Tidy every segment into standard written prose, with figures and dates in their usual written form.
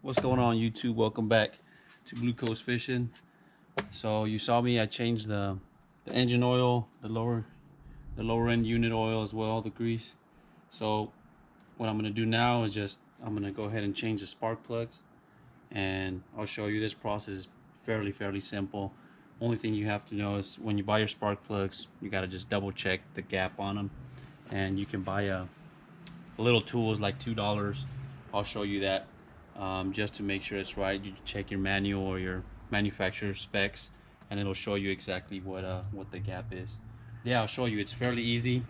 What's going on, YouTube? Welcome back to Blue Coast Fishing. So you saw me, I changed the engine oil, the lower end unit oil as well, the grease. So what I'm going to do now is I'm going to go ahead and change the spark plugs, and I'll show you. This process is fairly simple. Only thing you have to know is when you buy your spark plugs, you got to just double check the gap on them, and you can buy a little tool is like $2. I'll show you that. Just to make sure it's right, you check your manual or your manufacturer's specs, and it'll show you exactly what the gap is. Yeah, I'll show you. It's fairly easy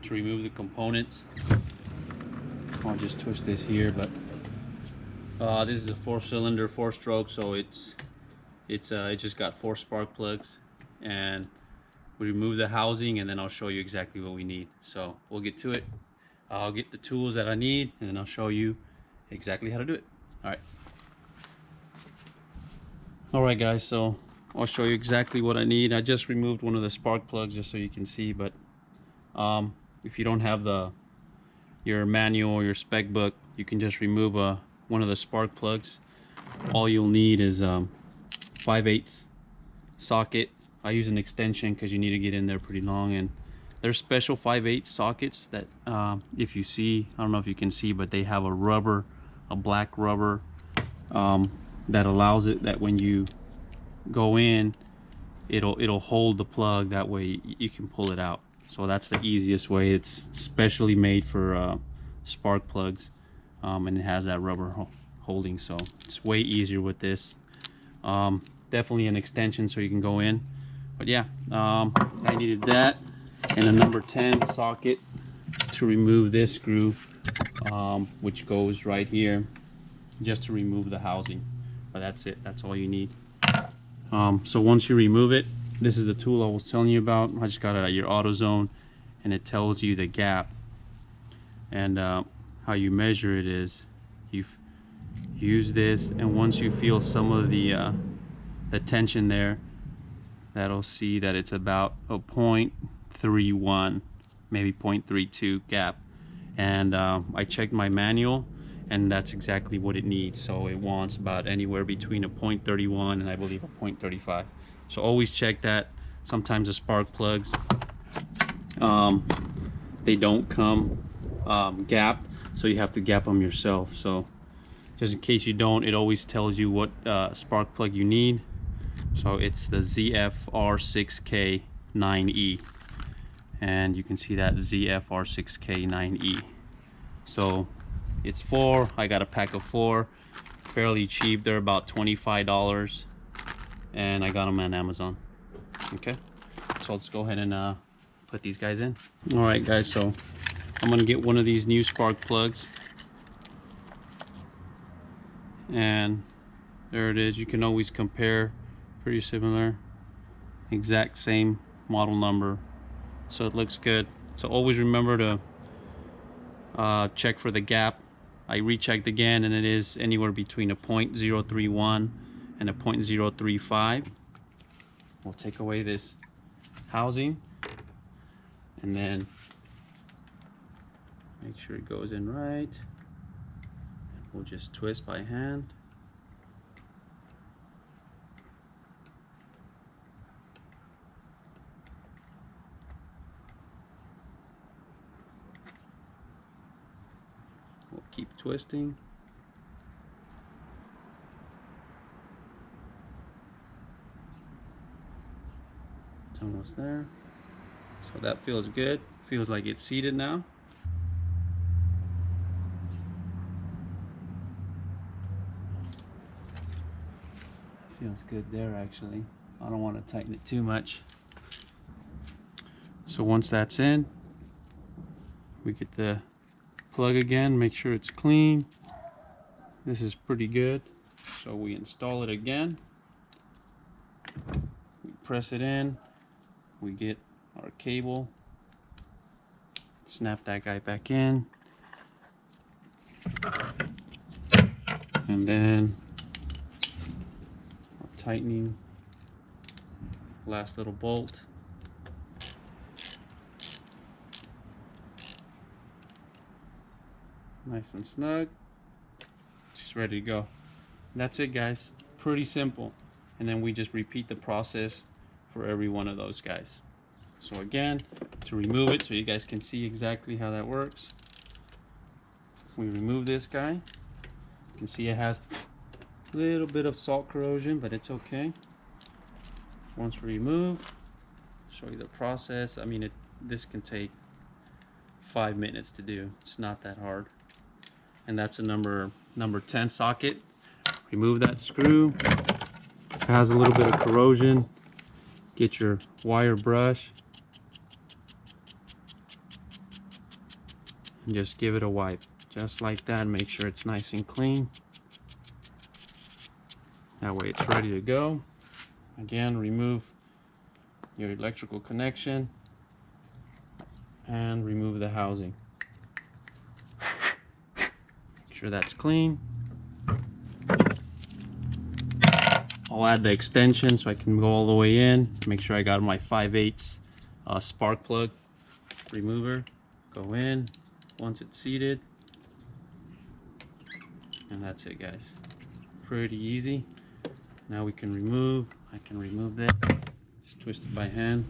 to remove the components. I'll just twist this here, but this is a 4-cylinder, 4-stroke, so it just got 4 spark plugs, and we remove the housing, and then I'll show you exactly what we need. So we'll get to it. I'll get the tools that I need, and then I'll show you exactly how to do it. All right guys, so I'll show you exactly what I need. I just removed one of the spark plugs just so you can see, but if you don't have your manual or your spec book, you can just remove one of the spark plugs. All you'll need is 5/8 socket. I use an extension because you need to get in there pretty long, and there's special 5/8 sockets that if you see, I don't know if you can see, but they have a black rubber that allows it that when you go in, it'll hold the plug. That way you can pull it out. So that's the easiest way. It's specially made for spark plugs, and it has that rubber holding, so it's way easier with this. Definitely an extension so you can go in, but yeah, I needed that and a number 10 socket to remove this screw, which goes right here, just to remove the housing. But that's it, that's all you need. So once you remove it, this is the tool I was telling you about. I just got it at your AutoZone, and it tells you the gap, and how you measure it is you use this, and once you feel some of the tension there, that'll see that it's about a 0.31, maybe 0.32 gap. And I checked my manual, and that's exactly what it needs. So it wants about anywhere between a 0.31 and I believe a 0.35. So always check that. Sometimes the spark plugs, they don't come gapped, so you have to gap them yourself. So just in case you don't, it always tells you what spark plug you need. So it's the ZFR6K9E, and you can see that ZFR6K9E. So it's 4. I got a pack of 4, fairly cheap. They're about $25, and I got them on Amazon. Okay, so let's go ahead and put these guys in. All right guys, so I'm gonna get one of these new spark plugs, and there it is. You can always compare, pretty similar, exact same model number, so it looks good. So always remember to check for the gap. I rechecked again, and it is anywhere between a 0.031 and a 0.035. We'll take away this housing, and then make sure it goes in right. We'll just twist by hand. We'll keep twisting. It's almost there. So that feels good. Feels like it's seated now. Feels good there actually. I don't want to tighten it too much. So once that's in, we get the plug again, make sure it's clean. This is pretty good. So we install it again. We press it in. We get our cable. Snap that guy back in. And then tightening last little bolt. Nice and snug. Just ready to go. And that's it, guys. Pretty simple. And then we just repeat the process for every one of those guys. So again, to remove it so you guys can see exactly how that works, we remove this guy. You can see it has a little bit of salt corrosion, but it's okay. Once removed, show you the process. I mean, this can take 5 minutes to do. It's not that hard. And that's a number 10 socket. Remove that screw. If it has a little bit of corrosion, get your wire brush and just give it a wipe, just like that. Make sure it's nice and clean. That way it's ready to go. Again, remove your electrical connection and remove the housing. Make sure that's clean. I'll add the extension so I can go all the way in. Make sure I got my 5/8 spark plug remover. Go in once it's seated. And that's it, guys. Pretty easy. Now we can remove. I can remove this. Just twist it by hand.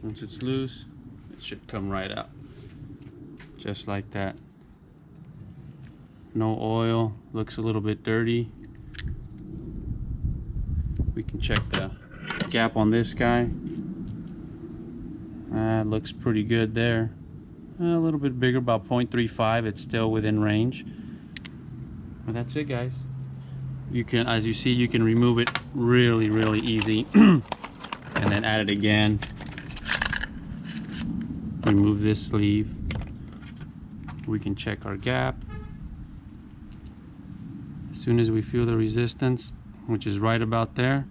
Once it's loose, it should come right out. Just like that. No oil. Looks a little bit dirty. We can check the gap on this guy. Looks pretty good there. A little bit bigger, about 0.35. It's still within range. But that's it, guys. You can, as you see, you can remove it really easy. And then add it again. Remove this sleeve. We can check our gap. As soon as we feel the resistance, which is right about there,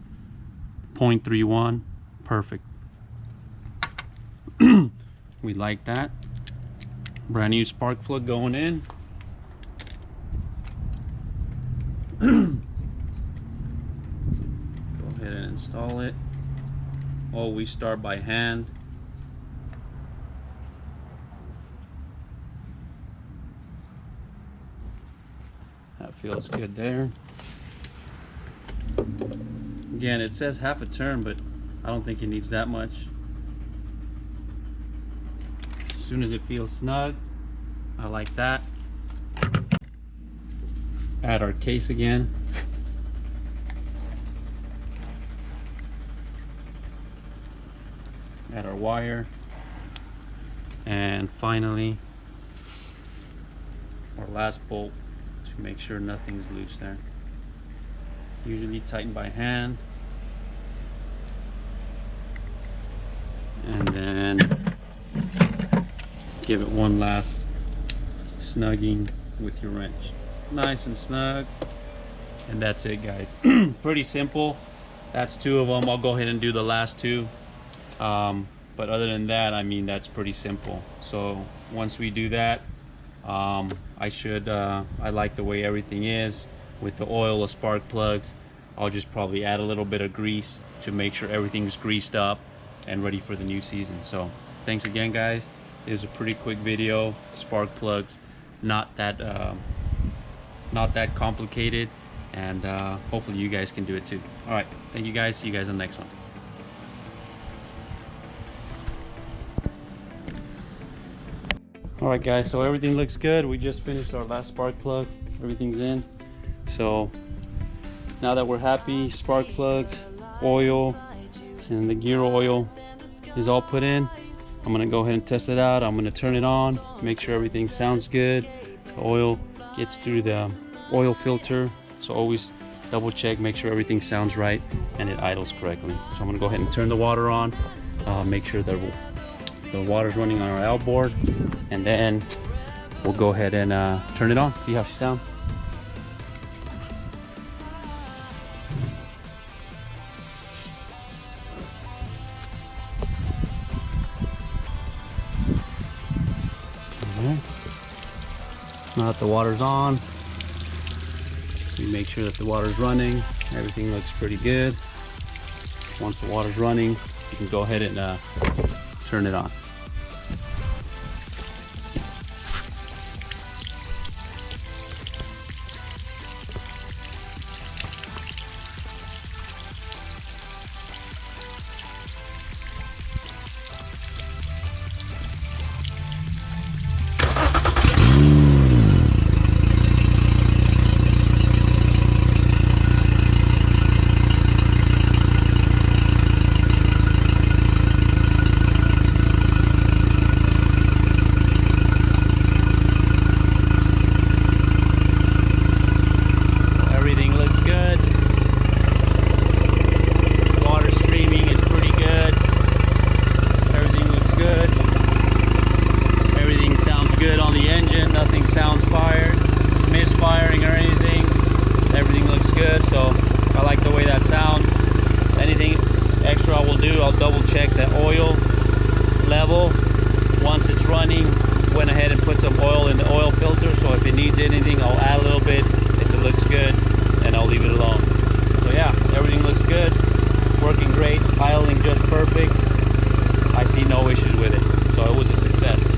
0.31, perfect. We like that. Brand new spark plug going in. Go ahead and install it. Oh, we start by hand. That feels good there. Again, it says half a turn, but I don't think it needs that much. As soon as it feels snug, I like that. Add our case again. Add our wire. And finally, our last bolt to make sure nothing's loose there. Usually tighten by hand. And then give it one last snugging with your wrench. Nice and snug. And that's it, guys. Pretty simple. That's 2 of them. I'll go ahead and do the last 2. But other than that, I mean, that's pretty simple. So once we do that, I like the way everything is with the oil, the spark plugs. I'll just probably add a little bit of grease to make sure everything's greased up and ready for the new season. So thanks again, guys. It was a pretty quick video. Spark plugs, not that complicated, and hopefully you guys can do it too. All right, thank you guys. See you guys in the next one. All right, guys, so everything looks good. We just finished our last spark plug. Everything's in. So now that we're happy, spark plugs, oil, and the gear oil is all put in, I'm gonna go ahead and test it out. I'm gonna turn it on, make sure everything sounds good. The oil gets through the oil filter, so always double check, make sure everything sounds right and it idles correctly. So I'm gonna go ahead and turn the water on, make sure that the water's running on our outboard, and then we'll go ahead and turn it on, see how she sounds. Now that the water's on, we make sure that the water's running. Everything looks pretty good. Once the water's running, you can go ahead and turn it on. some oil in the oil filter, so if it needs anything, I'll add a little bit. If it looks good, then I'll leave it alone. So yeah, everything looks good, working great, idling just perfect. I see no issues with it, so it was a success.